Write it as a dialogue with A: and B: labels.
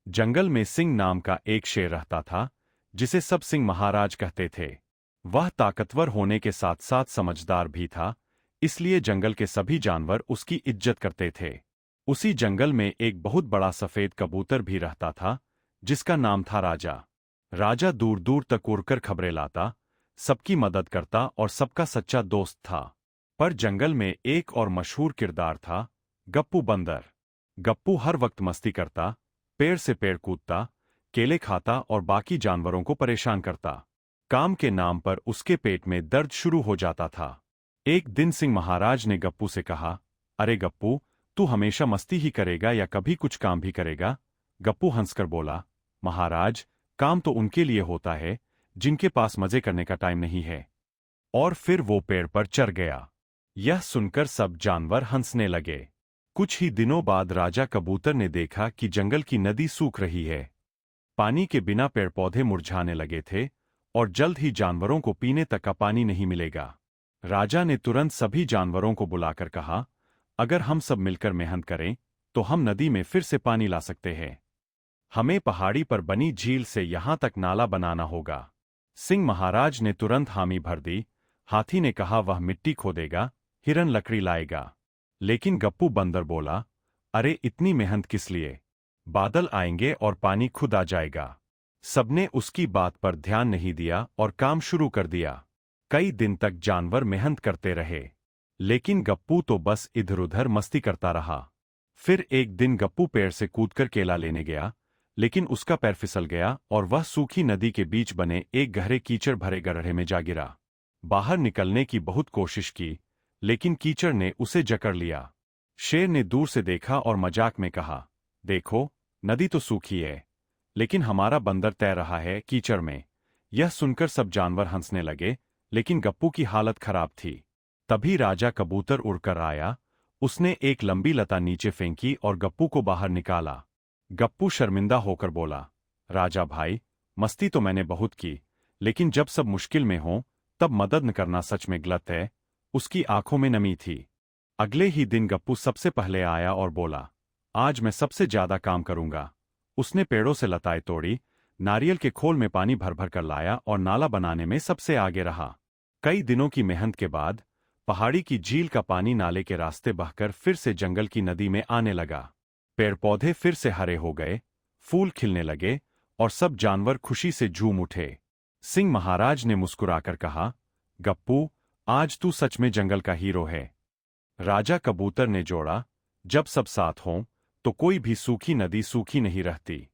A: जंगल में सिंह नाम का एक शेर रहता था, जिसे सब सिंह महाराज कहते थे। वह ताकतवर होने के साथ साथ समझदार भी था, इसलिए जंगल के सभी जानवर उसकी इज्जत करते थे। उसी जंगल में एक बहुत बड़ा सफेद कबूतर भी रहता था, जिसका नाम था राजा। राजा दूर दूर तक उड़कर खबरें लाता, सबकी मदद करता और सबका सच्चा दोस्त था। पर जंगल में एक और मशहूर किरदार था, गप्पू बंदर। गप्पू हर वक्त मस्ती करता, पेड़ से पेड़ कूदता, केले खाता और बाकी जानवरों को परेशान करता। काम के नाम पर उसके पेट में दर्द शुरू हो जाता था। एक दिन सिंह महाराज ने गप्पू से कहा, अरे गप्पू, तू हमेशा मस्ती ही करेगा या कभी कुछ काम भी करेगा? गप्पू हंसकर बोला, महाराज, काम तो उनके लिए होता है जिनके पास मजे करने का टाइम नहीं है। और फिर वो पेड़ पर चढ़ गया। यह सुनकर सब जानवर हंसने लगे। कुछ ही दिनों बाद राजा कबूतर ने देखा कि जंगल की नदी सूख रही है। पानी के बिना पेड़ पौधे मुरझाने लगे थे और जल्द ही जानवरों को पीने तक का पानी नहीं मिलेगा। राजा ने तुरंत सभी जानवरों को बुलाकर कहा, अगर हम सब मिलकर मेहनत करें तो हम नदी में फिर से पानी ला सकते हैं। हमें पहाड़ी पर बनी झील से यहां तक नाला बनाना होगा। सिंह महाराज ने तुरंत हामी भर दी। हाथी ने कहा वह मिट्टी खोदेगा, हिरन लकड़ी लाएगा। लेकिन गप्पू बंदर बोला, अरे इतनी मेहनत किस लिए? बादल आएंगे और पानी खुद आ जाएगा। सबने उसकी बात पर ध्यान नहीं दिया और काम शुरू कर दिया। कई दिन तक जानवर मेहनत करते रहे, लेकिन गप्पू तो बस इधर-उधर मस्ती करता रहा। फिर एक दिन गप्पू पेड़ से कूदकर केला लेने गया, लेकिन उसका पैर फिसल गया और वह सूखी नदी के बीच बने एक गहरे कीचड़ भरे गड्ढे में जा गिरा। बाहर निकलने की बहुत कोशिश की, लेकिन कीचड़ ने उसे जकड़ लिया। शेर ने दूर से देखा और मजाक में कहा, देखो, नदी तो सूखी है, लेकिन हमारा बंदर तैर रहा है कीचड़ में। यह सुनकर सब जानवर हंसने लगे, लेकिन गप्पू की हालत खराब थी। तभी राजा कबूतर उड़कर आया। उसने एक लंबी लता नीचे फेंकी और गप्पू को बाहर निकाला। गप्पू शर्मिंदा होकर बोला, राजा भाई, मस्ती तो मैंने बहुत की, लेकिन जब सब मुश्किल में हों तब मदद न करना सच में गलत है। उसकी आंखों में नमी थी। अगले ही दिन गप्पू सबसे पहले आया और बोला, आज मैं सबसे ज्यादा काम करूंगा। उसने पेड़ों से लताएं तोड़ी, नारियल के खोल में पानी भर भर कर लाया और नाला बनाने में सबसे आगे रहा। कई दिनों की मेहनत के बाद पहाड़ी की झील का पानी नाले के रास्ते बहकर फिर से जंगल की नदी में आने लगा। पेड़ पौधे फिर से हरे हो गए, फूल खिलने लगे और सब जानवर खुशी से झूम उठे। सिंह महाराज ने मुस्कुराकर कहा, गप्पू, आज तू सच में जंगल का हीरो है। राजा कबूतर ने जोड़ा, जब सब साथ हों तो कोई भी सूखी नदी सूखी नहीं रहती।